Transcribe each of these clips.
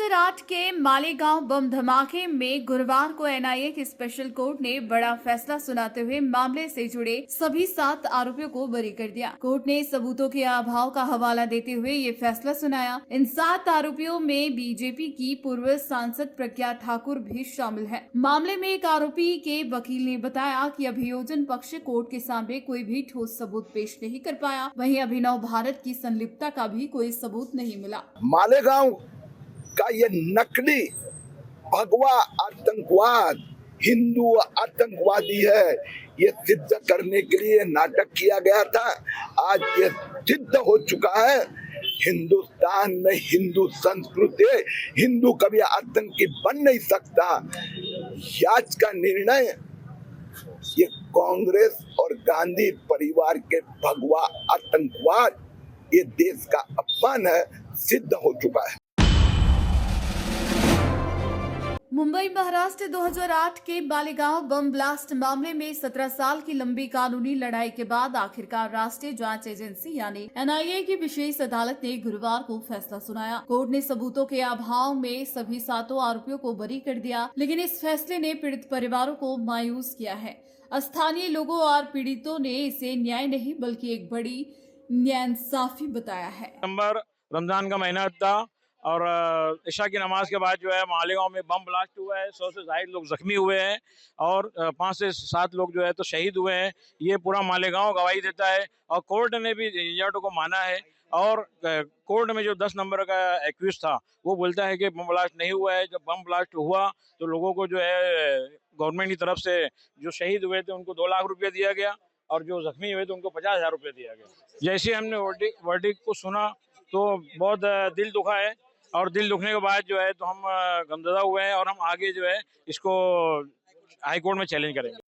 2008 के मालेगांव बम धमाके में गुरुवार को एनआईए की स्पेशल कोर्ट ने बड़ा फैसला सुनाते हुए मामले से जुड़े सभी 7 आरोपियों को बरी कर दिया। कोर्ट ने सबूतों के अभाव का हवाला देते हुए ये फैसला सुनाया। इन 7 आरोपियों में बीजेपी की पूर्व सांसद प्रज्ञा ठाकुर भी शामिल है। मामले में एक आरोपी के वकील ने बताया कि अभियोजन पक्ष कोर्ट के सामने कोई भी ठोस सबूत पेश नहीं कर पाया। वहीं अभिनव भारत की संलिप्तता का भी कोई सबूत नहीं मिला। मालेगांव का ये नकली भगवा आतंकवाद हिंदू आतंकवादी है, ये सिद्ध करने के लिए नाटक किया गया था। आज ये सिद्ध हो चुका है। हिंदुस्तान में हिंदू संस्कृति, हिंदू कभी आतंकी बन नहीं सकता। आज का निर्णय ये कांग्रेस और गांधी परिवार के भगवा आतंकवाद, ये देश का अपमान है, सिद्ध हो चुका है। मुंबई महाराष्ट्र 2008 के मालेगांव बम ब्लास्ट मामले में 17 साल की लंबी कानूनी लड़ाई के बाद आखिरकार राष्ट्रीय जांच एजेंसी यानी एनआईए की विशेष अदालत ने गुरुवार को फैसला सुनाया। कोर्ट ने सबूतों के अभाव में सभी 7 आरोपियों को बरी कर दिया, लेकिन इस फैसले ने पीड़ित परिवारों को मायूस किया है। स्थानीय लोगों और पीड़ितों ने इसे न्याय नहीं बल्कि एक बड़ी नाइंसाफी बताया है। रमजान का महीना था और इशा की नमाज के बाद जो है मालेगांव में बम ब्लास्ट हुआ है। 100 से ज्यादा लोग जख्मी हुए हैं और 5 से 7 लोग जो है तो शहीद हुए हैं। ये पूरा मालेगांव गवाही देता है और कोर्ट ने भी एजेंटों को माना है। और कोर्ट में जो 10 नंबर का एक्यूज था वो बोलता है कि बम ब्लास्ट नहीं हुआ है। जब बम ब्लास्ट हुआ तो लोगों को जो है गवर्नमेंट की तरफ से जो शहीद हुए थे उनको 2 लाख रुपये दिया गया और जो जख्मी हुए थे उनको 50,000 रुपये दिया गया। जैसे हमने वर्डिक्ट को सुना तो बहुत दिल दुखा है और दिल दुखने के बाद जो है तो हम गमज़दा हुए हैं और हम आगे जो है इसको हाई कोर्ट में चैलेंज करेंगे।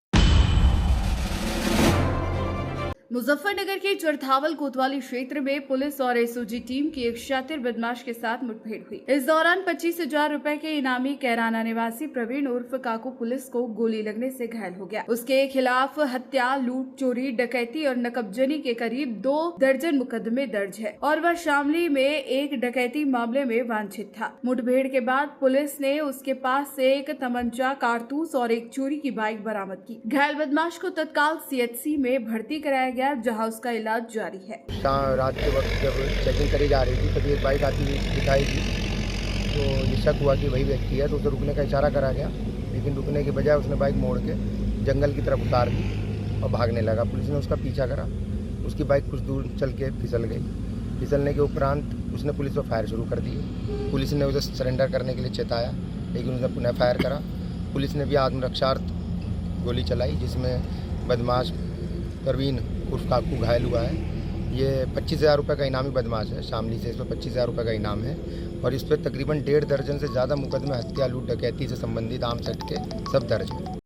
मुजफ्फरनगर के चरथावल कोतवाली क्षेत्र में पुलिस और एसओजी टीम की एक शातिर बदमाश के साथ मुठभेड़ हुई। इस दौरान 25,000 रुपए के इनामी कैराना निवासी प्रवीण उर्फ काकू पुलिस को गोली लगने से घायल हो गया। उसके खिलाफ हत्या, लूट, चोरी, डकैती और नकबजनी के करीब 2 दर्जन मुकदमे दर्ज है और वह शामली में एक डकैती मामले में वांछित था। मुठभेड़ के बाद पुलिस ने उसके पास से एक तमंचा, कारतूस और एक चोरी की बाइक बरामद की। घायल बदमाश को तत्काल सीएचसी में भर्ती कराया गया, जहां उसका इलाज जारी है। रात के वक्त जब चेकिंग करी जा रही थी तभी एक बाइक आती हुई दिखाई दी तो ये शक हुआ कि वही व्यक्ति है, तो उसे रुकने का इशारा करा गया, लेकिन रुकने के बजाय उसने बाइक मोड़ के जंगल की तरफ उतार दी और भागने लगा। पुलिस ने उसका पीछा करा, उसकी बाइक कुछ दूर चल के फिसल गई। फिसलने के उपरांत उसने पुलिस पर फायर शुरू कर दी। पुलिस ने उसे सरेंडर करने के लिए चेताया, लेकिन उसने पुनः फायर करा। पुलिस ने भी आत्मरक्षार्थ गोली चलाई, जिसमें बदमाश परवीन उर्फ काकू घायल हुआ है। ये 25,000 रुपये का इनामी बदमाश है। शामली से इस पर 25,000 रुपये का इनाम है और इस पर तकरीबन 1.5 दर्जन से ज़्यादा मुकदमे हत्या, लूट, डकैती से संबंधित आम सेक्ट के सब दर्ज हैं।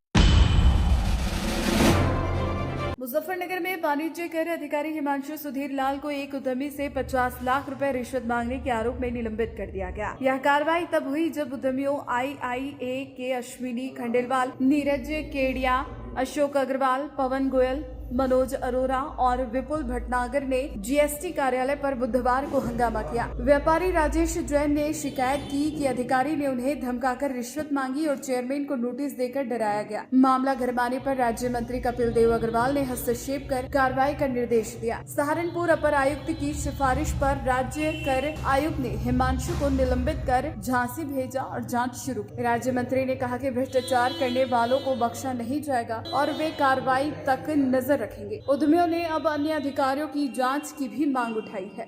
मुजफ्फरनगर में वाणिज्य कर अधिकारी हिमांशु सुधीर लाल को एक उद्यमी से 50 लाख रुपए रिश्वत मांगने के आरोप में निलंबित कर दिया गया। यह कार्रवाई तब हुई जब उद्यमियों IIA के अश्विनी खंडेलवाल, नीरज केडिया, अशोक अग्रवाल, पवन गोयल, मनोज अरोरा और विपुल भटनागर ने जीएसटी कार्यालय पर बुधवार को हंगामा किया। व्यापारी राजेश जैन ने शिकायत की कि अधिकारी ने उन्हें धमकाकर रिश्वत मांगी और चेयरमैन को नोटिस देकर डराया गया। मामला गरमाने पर राज्य मंत्री कपिल देव अग्रवाल ने हस्तक्षेप कर कार्रवाई का निर्देश दिया। सहारनपुर अपर आयुक्त की सिफारिश पर राज्य कर आयुक्त ने हिमांशु को निलंबित कर झांसी भेजा और जाँच शुरू की। राज्य मंत्री ने कहा कि भ्रष्टाचार करने वालों को बख्शा नहीं जाएगा और वे कार्रवाई तक नजर रखेंगे। उद्यमियों ने अब अन्य अधिकारियों की जांच की भी मांग उठाई है।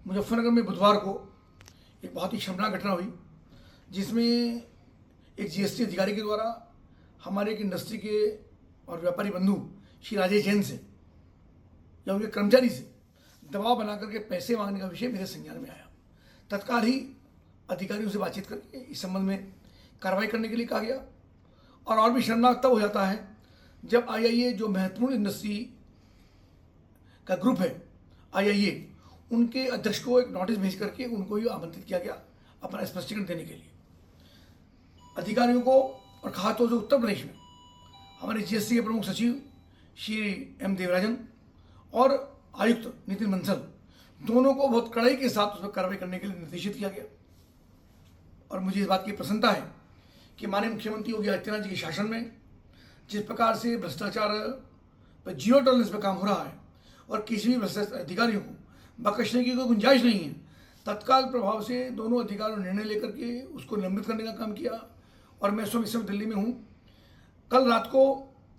मुजफ्फरनगर में बुधवार को एक बहुत ही शर्मनाक घटना हुई, जिसमें एक जीएसटी अधिकारी के द्वारा हमारे एक इंडस्ट्री के और व्यापारी बंधु श्री राजेश जैन से या उनके कर्मचारी से दबाव बना करके पैसे मांगने का विषय मेरे संज्ञान में आया। तत्काल ही अधिकारियों से बातचीत करके इस संबंध में कार्रवाई करने के लिए कहा गया। और भी शर्मनाक तब हो जाता है जब IIA जो महत्वपूर्ण इंडस्ट्री का ग्रुप है IIA, उनके अध्यक्ष को एक नोटिस भेज करके उनको ही आमंत्रित किया गया अपना स्पष्टीकरण देने के लिए अधिकारियों को। और खासतौर से उत्तर प्रदेश में हमारे GST के प्रमुख सचिव श्री M देवराजन और आयुक्त नितिन बंसल दोनों को बहुत कड़ाई के साथ उस पर कार्रवाई करने के लिए निर्देशित किया गया। और मुझे इस बात की प्रसन्नता है कि माननीय मुख्यमंत्री योगी आदित्यनाथ जी के शासन में जिस प्रकार से भ्रष्टाचार पर जीरो टॉलरेंस पर काम हो रहा है और किसी भी भ्रष्टाचार अधिकारी को बख्शने की कोई गुंजाइश नहीं है, तत्काल प्रभाव से दोनों अधिकारियों ने निर्णय लेकर के उसको निलंबित करने का काम किया। और मैं स्वयं इस समय दिल्ली में हूँ। कल रात को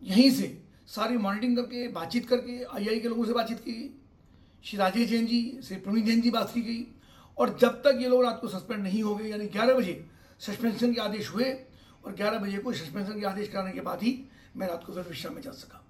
यहीं से सारी मॉनिटरिंग करके बातचीत करके आई के लोगों से बातचीत की, श्री राजेश जैन जी, श्री प्रवीण जैन जी बात की गई। और जब तक ये लोग रात को सस्पेंड नहीं हो गए, यानी 11 बजे सस्पेंशन के आदेश हुए और 11 बजे को सस्पेंशन के आदेश कराने के बाद ही मैं रात को फिर विश्राम में जा सका।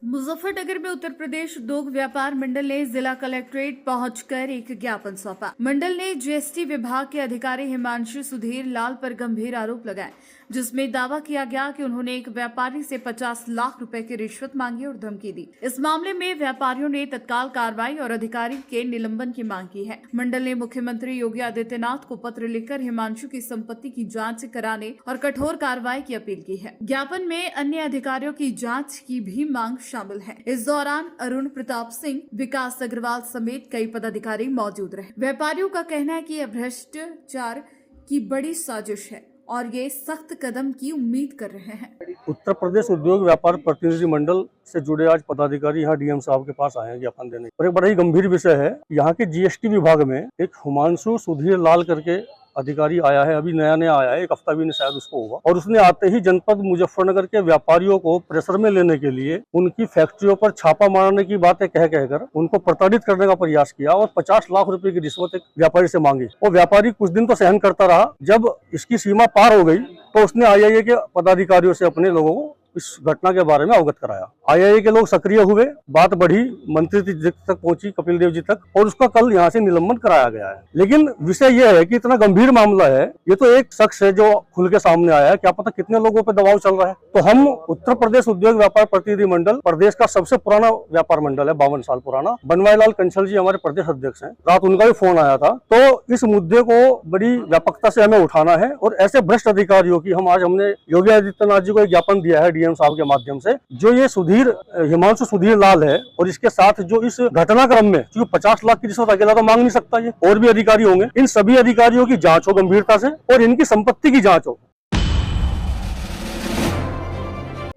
मुजफ्फरनगर में उत्तर प्रदेश उद्योग व्यापार मंडल ने जिला कलेक्ट्रेट पहुंचकर एक ज्ञापन सौंपा। मंडल ने जीएसटी विभाग के अधिकारी हिमांशु सुधीर लाल पर गंभीर आरोप लगाए, जिसमें दावा किया गया कि उन्होंने एक व्यापारी से 50 लाख रुपए की रिश्वत मांगी और धमकी दी। इस मामले में व्यापारियों ने तत्काल कार्रवाई और अधिकारी के निलंबन की मांग की है। मंडल ने मुख्यमंत्री योगी आदित्यनाथ को पत्र लिखकर हिमांशु की संपत्ति की जांच कराने और कठोर कार्रवाई की अपील की है। ज्ञापन में अन्य अधिकारियों की जांच की भी मांग शामिल है। इस दौरान अरुण प्रताप सिंह, विकास अग्रवाल समेत कई पदाधिकारी मौजूद रहे। व्यापारियों का कहना है कि यह भ्रष्टाचार की बड़ी साजिश है और ये सख्त कदम की उम्मीद कर रहे हैं। उत्तर प्रदेश उद्योग व्यापार प्रतिनिधि मंडल से जुड़े आज पदाधिकारी यहाँ डीएम साहब के पास आए हैं ज्ञापन देने। और एक बड़ा ही गंभीर विषय है, यहाँ के जीएसटी विभाग में एक हिमांशु सुधीर लाल करके अधिकारी आया है, अभी नया आया है, एक हफ्ता भी नहीं शायद उसको हुआ। और उसने आते ही जनपद मुजफ्फरनगर के व्यापारियों को प्रेशर में लेने के लिए उनकी फैक्ट्रियों पर छापा मारने की बातें कहकर उनको प्रताड़ित करने का प्रयास किया और 50 लाख रुपए की रिश्वत एक व्यापारी से मांगी। वो व्यापारी कुछ दिन तो सहन करता रहा, जब इसकी सीमा पार हो गई तो उसने आईआईए के पदाधिकारियों से अपने लोगों को इस घटना के बारे में अवगत कराया। आईआईए के लोग सक्रिय हुए, बात बढ़ी, मंत्री जी तक पहुंची, कपिल देव जी तक, और उसका कल यहाँ से निलंबन कराया गया है। लेकिन विषय यह है कि इतना गंभीर मामला है, ये तो एक शख्स है जो खुल के सामने आया है, क्या पता कितने लोगों पे दबाव चल रहा है। तो हम उत्तर प्रदेश उद्योग व्यापार प्रतिनिधि मंडल, प्रदेश का सबसे पुराना व्यापार मंडल है, 52 साल पुराना। बनवारीलाल कंसल जी हमारे प्रदेश अध्यक्ष हैं, रात उनका भी फोन आया था। तो इस मुद्दे को बड़ी व्यापकता से हमें उठाना है और ऐसे भ्रष्ट अधिकारियों की हमने योगी आदित्यनाथ जी को एक ज्ञापन दिया है डीएम साहब के माध्यम से। जो ये हिमांशु सुधीर लाल है और इसके साथ जो इस घटनाक्रम में, क्योंकि 50 लाख की रिश्वत अकेला तो मांग नहीं सकता, ये और भी अधिकारी होंगे, इन सभी अधिकारियों की जांच हो गंभीरता से और इनकी संपत्ति की जांच हो।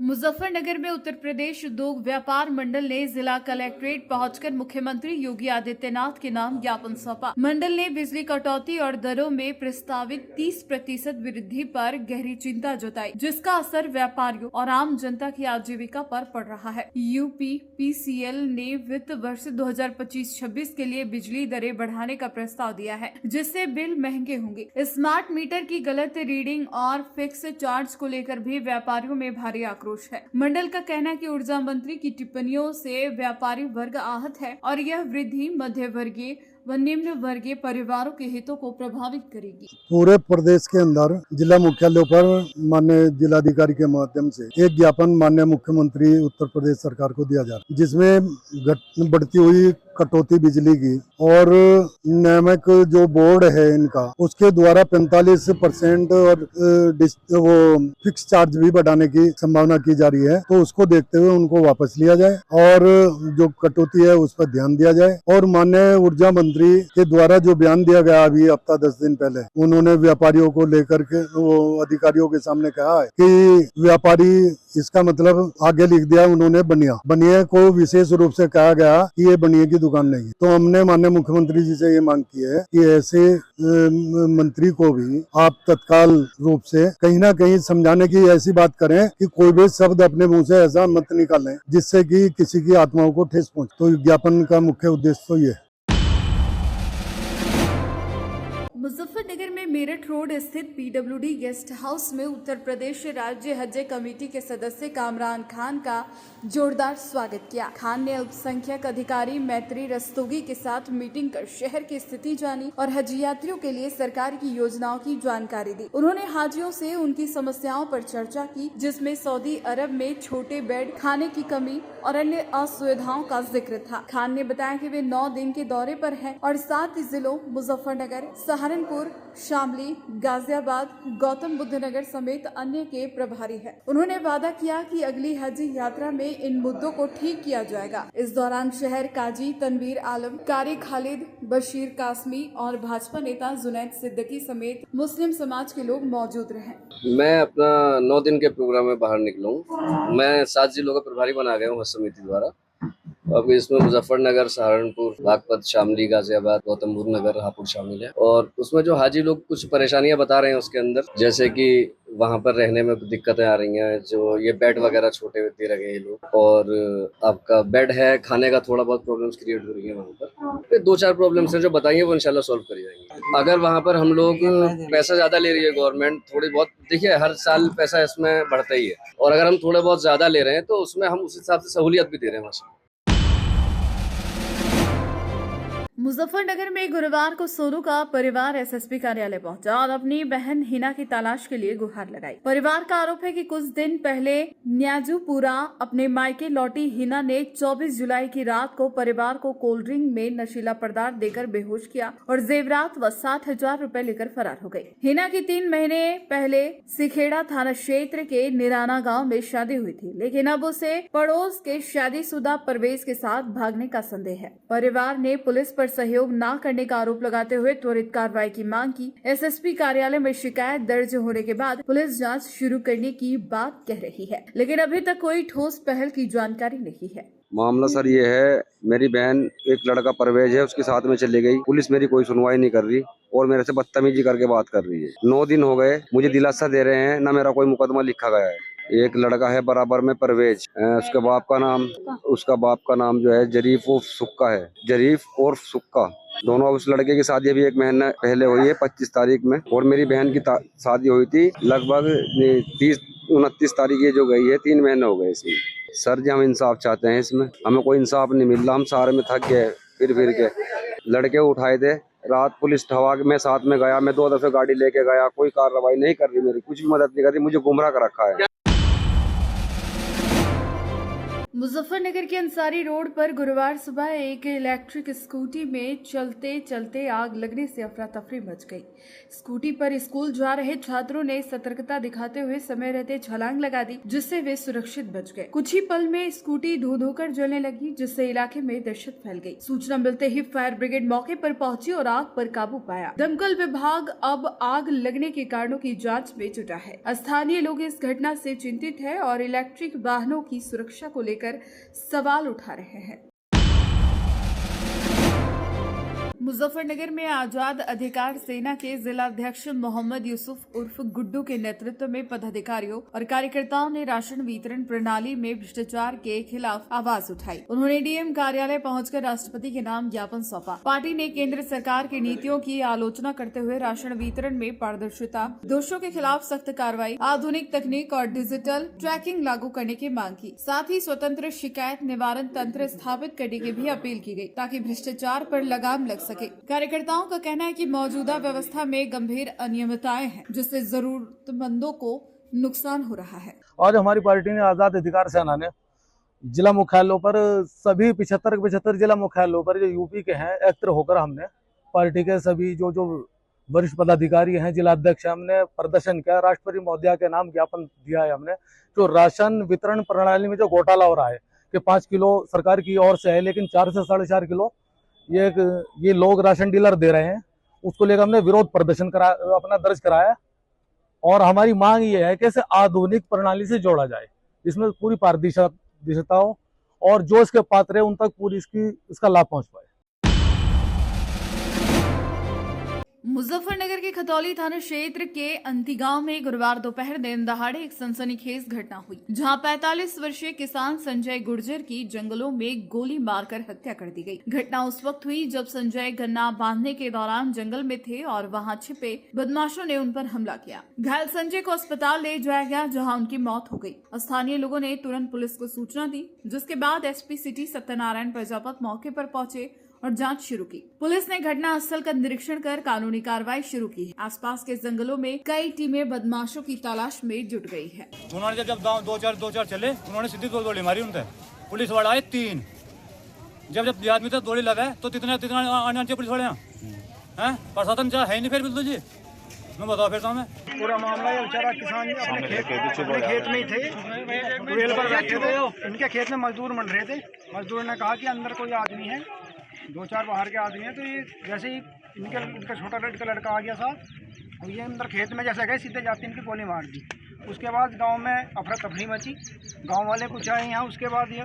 मुजफ्फरनगर में उत्तर प्रदेश उद्योग व्यापार मंडल ने जिला कलेक्ट्रेट पहुंचकर मुख्यमंत्री योगी आदित्यनाथ के नाम ज्ञापन सौंपा। मंडल ने बिजली कटौती और दरों में प्रस्तावित 30% वृद्धि पर गहरी चिंता जताई, जिसका असर व्यापारियों और आम जनता की आजीविका पर पड़ रहा है। यूपीपीसीएल ने वित्त वर्ष 2025-26 के लिए बिजली दरें बढ़ाने का प्रस्ताव दिया है, जिससे बिल महंगे होंगे। स्मार्ट मीटर की गलत रीडिंग और फिक्स चार्ज को लेकर भी व्यापारियों में भारी आक्रोश है। मंडल का कहना है कि ऊर्जा मंत्री की टिप्पणियों से व्यापारी वर्ग आहत है और यह वृद्धि मध्य वर्गीय व निम्न वर्गीय परिवारों के हितों को प्रभावित करेगी। पूरे प्रदेश के अंदर जिला मुख्यालयों पर माननीय जिलाधिकारी के माध्यम से एक ज्ञापन माननीय मुख्यमंत्री उत्तर प्रदेश सरकार को दिया जा रहा है, जिसमें बढ़ती हुई कटौती बिजली की और नियामक जो बोर्ड है इनका, उसके द्वारा 45% और वो फिक्स चार्ज भी बढ़ाने की संभावना की जा रही है। तो उसको देखते हुए उनको वापस लिया जाए और जो कटौती है उस पर ध्यान दिया जाए। और माननीय ऊर्जा मंत्री के द्वारा जो बयान दिया गया अभी हफ्ता 10 दिन पहले, उन्होंने व्यापारियों को लेकर के वो अधिकारियों के सामने कहा है कि व्यापारी, इसका मतलब आगे लिख दिया उन्होंने बनिया को विशेष रूप से कहा गया कि ये बनिए की दुकान नहीं है। तो हमने माननीय मुख्यमंत्री जी से ये मांग की है कि ऐसे मंत्री को भी आप तत्काल रूप से कहीं ना कहीं समझाने की ऐसी बात करें कि कोई भी शब्द अपने मुंह से ऐसा मत निकालें जिससे कि किसी की आत्माओं को ठेस पहुंचे। तो ज्ञापन का मुख्य उद्देश्य तो ये है। मुजफ्फरनगर में मेरठ रोड स्थित पीडब्ल्यूडी गेस्ट हाउस में उत्तर प्रदेश राज्य हज कमेटी के सदस्य कामरान खान का जोरदार स्वागत किया। खान ने अल्पसंख्यक अधिकारी मैत्री रस्तोगी के साथ मीटिंग कर शहर की स्थिति जानी और हज यात्रियों के लिए सरकार की योजनाओं की जानकारी दी। उन्होंने हाजियों से उनकी समस्याओं पर चर्चा की, जिसमें सऊदी अरब में छोटे बेड, खाने की कमी और अन्य असुविधाओं का जिक्र था। खान ने बताया कि वे 9 दिन के दौरे पर हैं और 7 जिलों मुजफ्फरनगर, सहारनपुर सहारनपुर, शामली, गाजियाबाद, गौतम बुद्ध नगर समेत अन्य के प्रभारी हैं। उन्होंने वादा किया कि अगली हज यात्रा में इन मुद्दों को ठीक किया जाएगा। इस दौरान शहर काजी तनवीर आलम, कारी खालिद, बशीर कासमी और भाजपा नेता जुनैद सिद्दीकी समेत मुस्लिम समाज के लोग मौजूद रहे। मैं अपना 9 दिन के प्रोग्राम में बाहर निकला हूँ। मैं 7 जिलों का प्रभारी बना गया हूँ हज समिति द्वारा। अब इसमें मुजफ्फरनगर, सहारनपुर, बागपत, शामली, गाजियाबाद, गौतम बुद्ध नगर, हापुड़ शामिल है। और उसमें जो हाजी लोग कुछ परेशानियां बता रहे हैं उसके अंदर, जैसे कि वहाँ पर रहने में दिक्कतें आ रही हैं, जो ये बेड वगैरह छोटे दे रहे हैं ये लोग, और आपका बेड है, खाने का थोड़ा बहुत प्रॉब्लम्स क्रिएट हो रही है वहाँ पर। 2-4 प्रॉब्लम्स हैं जो बताइए, वो इंशाल्लाह सॉल्व करी जाएंगी। अगर वहाँ पर हम लोग पैसा ज़्यादा ले रही है गवर्नमेंट, थोड़ी बहुत, देखिए हर साल पैसा इसमें बढ़ता ही है, और अगर हम थोड़े बहुत ज़्यादा ले रहे हैं तो उसमें हम उस हिसाब से सहूलियत भी दे रहे हैं वहाँ से। मुजफ्फरनगर में गुरुवार को सोनू का परिवार एसएसपी कार्यालय पहुंचा और अपनी बहन हिना की तलाश के लिए गुहार लगाई। परिवार का आरोप है कि कुछ दिन पहले न्याजूपुरा अपने मायके लौटी हिना ने 24 जुलाई की रात को परिवार को कोल्ड ड्रिंक में नशीला पदार्थ देकर बेहोश किया और जेवरात व 60,000 रुपए लेकर फरार हो गई। हिना की 3 महीने पहले सिखेड़ा थाना क्षेत्र के निराना गाँव में शादी हुई थी, लेकिन अब उसे पड़ोस के शादीशुदा परवेज के साथ भागने का संदेह है। परिवार ने पुलिस पर सहयोग न करने का आरोप लगाते हुए त्वरित कार्रवाई की मांग की। एसएसपी कार्यालय में शिकायत दर्ज होने के बाद पुलिस जांच शुरू करने की बात कह रही है, लेकिन अभी तक कोई ठोस पहल की जानकारी नहीं है। मामला सर ये है, मेरी बहन एक लड़का परवेज है उसके साथ में चली गई। पुलिस मेरी कोई सुनवाई नहीं कर रही और मेरे से बदतमीजी करके बात कर रही है। 9 दिन हो गए, मुझे दिलासा दे रहे हैं, ना मेरा कोई मुकदमा लिखा गया है। एक लड़का है बराबर में परवेज, उसके बाप का नाम जो है जरीफ उर्फ सुक्का है, जरीफ और सुक्का। दोनों उस लड़के की शादी अभी 1 महीना पहले हुई है 25 तारीख में, और मेरी बहन की शादी हुई थी लगभग 30-29 तारीख ये जो गई है, 3 महीने हो गए इसमें। सर जी हम इंसाफ चाहते हैं, इसमें हमें कोई इंसाफ नहीं मिल रहा। हम सारे में थक गए, फिर के लड़के उठाए थे। रात पुलिस ठवा के मैं साथ में गया, मैं 2 दफे गाड़ी लेके गया, कोई कार्रवाई नहीं कर रही, मेरी कुछ भी मदद नहीं कर रही, मुझे गुमराह कर रखा है। मुजफ्फरनगर के अंसारी रोड पर गुरुवार सुबह एक इलेक्ट्रिक स्कूटी में चलते चलते आग लगने से अफरा तफरी मच गई। स्कूटी पर स्कूल जा रहे छात्रों ने सतर्कता दिखाते हुए समय रहते छलांग लगा दी, जिससे वे सुरक्षित बच गए। कुछ ही पल में स्कूटी धो धोकर जलने लगी, जिससे इलाके में दहशत फैल गई। सूचना मिलते ही फायर ब्रिगेड मौके पर पहुंची और आग पर काबू पाया। दमकल विभाग अब आग लगने के कारणों की जाँच में जुटा है। स्थानीय लोग इस घटना से चिंतित है और इलेक्ट्रिक वाहनों की सुरक्षा को लेकर सवाल उठा रहे हैं। मुजफ्फरनगर में आजाद अधिकार सेना के जिला अध्यक्ष मोहम्मद यूसुफ उर्फ गुड्डू के नेतृत्व में पदाधिकारियों और कार्यकर्ताओं ने राशन वितरण प्रणाली में भ्रष्टाचार के खिलाफ आवाज उठाई। उन्होंने डीएम कार्यालय पहुंचकर राष्ट्रपति के नाम ज्ञापन सौंपा। पार्टी ने केंद्र सरकार की नीतियों की आलोचना करते हुए राशन वितरण में पारदर्शिता, दोषियों के खिलाफ सख्त कार्रवाई, आधुनिक तकनीक और डिजिटल ट्रैकिंग लागू करने की मांग की। साथ ही स्वतंत्र शिकायत निवारण तंत्र स्थापित करने की भी अपील की गई, ताकि भ्रष्टाचार पर लगाम लग सके। कार्यकर्ताओं का कहना है कि मौजूदा व्यवस्था में गंभीर अनियमितताएं हैं, जिससे जरूरतमंदों को नुकसान हो रहा है। आज हमारी पार्टी ने आजाद अधिकार सेना ने जिला मुख्यालयों पर सभी 75 जिला मुख्यालयों पर जो यूपी के हैं एकत्र होकर हमने पार्टी के सभी जो वरिष्ठ पदाधिकारी हैं, जिला अध्यक्ष, हमने प्रदर्शन किया। राष्ट्रपति महोदया के नाम ज्ञापन दिया है हमने। जो राशन वितरण प्रणाली में जो घोटाला हो रहा है कि 5 किलो सरकार की ओर से है, लेकिन 4 से 4.5 किलो ये लोग राशन डीलर दे रहे हैं, उसको लेकर हमने विरोध प्रदर्शन अपना दर्ज कराया। और हमारी मांग ये है कि इसे आधुनिक प्रणाली से जोड़ा जाए, जिसमें पूरी पारदर्शिता हो और जो इसके पात्र है उन तक पूरी इसका लाभ पहुंच पाए। मुजफ्फरनगर के खतौली थाना क्षेत्र के अंती गांव में गुरुवार दोपहर दिन दहाड़े एक सनसनीखेज घटना हुई, जहां 45 वर्षीय किसान संजय गुर्जर की जंगलों में गोली मारकर हत्या कर दी गई। घटना उस वक्त हुई जब संजय गन्ना बांधने के दौरान जंगल में थे और वहां छिपे बदमाशों ने उन पर हमला किया। घायल संजय को अस्पताल ले जाया गया, जहां उनकी मौत हो गई। स्थानीय लोगों ने तुरंत पुलिस को सूचना दी, जिसके बाद एसपी सिटी सत्यनारायण प्रजापत मौके पर पहुंचे और जांच शुरू की। पुलिस ने घटना स्थल का निरीक्षण कर कानूनी कार्रवाई शुरू की है। आसपास के जंगलों में कई टीमें बदमाशों की तलाश में जुट गई है। उन्होंने जब दो चार चले, उन्होंने सीधी गोली मारी उनसे। पुलिस वाला आए 3। जब आदमी तक गोली लगा तो तितना आने चाहिए पुलिस वाले हैं प्रशासन चाह है नहीं फिर बिल्कुल जी, मैं बताओ फिर सामने पूरा मामला ये बेचारा किसान जी अपने खेत में ही थे, ट्यूबवेल पर बैठे थे, इनके खेत में मजदूर मंड रहे थे। मजदूर ने कहा कि अंदर कोई आदमी है, 2-4 बाहर के आदमी है। तो ये जैसे ही इनका छोटा लड़का आ गया साथ, और ये अंदर खेत में जैसे गए सीधे जाते इनकी गोली मार दी। उसके बाद गांव में अफरा तफरी मची, गांव वाले कुछ आए यहाँ। उसके बाद ये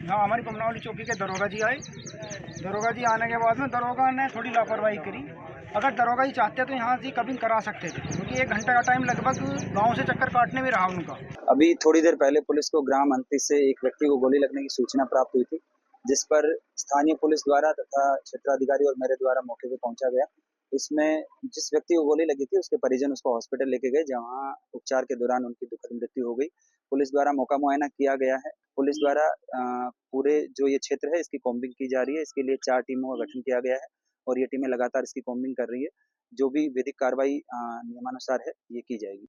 यहाँ हमारी पमनावली चौकी के दरोगा जी आए। दरोगा जी आने के बाद में दरोगा ने थोड़ी लापरवाही करी। अगर दरोगा जी चाहते तो यहाँ से कभी करा सकते थे, क्योंकि 1 घंटे का टाइम लगभग गांव से चक्कर काटने में रहा उनका। अभी थोड़ी देर पहले पुलिस को ग्राम अंती से एक व्यक्ति को गोली लगने की सूचना प्राप्त हुई थी, जिस पर स्थानीय पुलिस द्वारा तथा क्षेत्राधिकारी और मेरे द्वारा मौके पर पहुंचा गया। इसमें जिस व्यक्ति को गोली लगी थी उसके परिजन उसको हॉस्पिटल लेके गए, जहां उपचार के दौरान उनकी दुखद मृत्यु हो गई। पुलिस द्वारा मौका मुआयना किया गया है। पुलिस द्वारा पूरे जो ये क्षेत्र है इसकी कॉम्बिंग की जा रही है। इसके लिए 4 टीमों का गठन किया गया है और ये टीमें लगातार इसकी कॉम्बिंग कर रही है। जो भी विधिक कार्रवाई नियमानुसार है ये की जाएगी।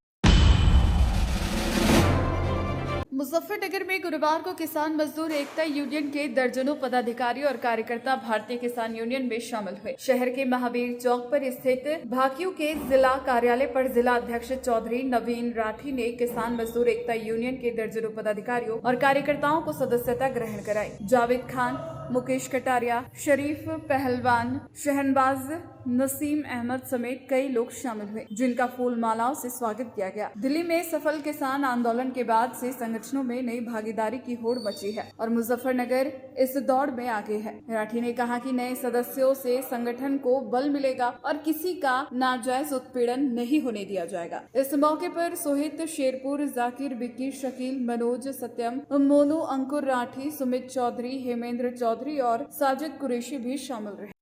मुजफ्फरनगर में गुरुवार को किसान मजदूर एकता यूनियन के दर्जनों पदाधिकारी और कार्यकर्ता भारतीय किसान यूनियन में शामिल हुए। शहर के महावीर चौक पर स्थित भाकियू के जिला कार्यालय पर जिला अध्यक्ष चौधरी नवीन राठी ने किसान मजदूर एकता यूनियन के दर्जनों पदाधिकारियों और कार्यकर्ताओं को सदस्यता ग्रहण कराई। जावेद खान, मुकेश कटारिया, शरीफ पहलवान, शहनबाज, नसीम अहमद समेत कई लोग शामिल हुए, जिनका फूल मालाओं से स्वागत किया गया। दिल्ली में सफल किसान आंदोलन के बाद से संगठनों में नई भागीदारी की होड़ मची है और मुजफ्फरनगर इस दौड़ में आगे है। राठी ने कहा कि नए सदस्यों से संगठन को बल मिलेगा और किसी का नाजायज उत्पीड़न नहीं होने दिया जाएगा। इस मौके पर सोहित शेरपुर, जाकिर, बिक्की, शकील, मनोज, सत्यम, मोनू, अंकुर राठी, सुमित चौधरी, हेमेंद्र चौधरी और साजिद कुरैशी भी शामिल रहे।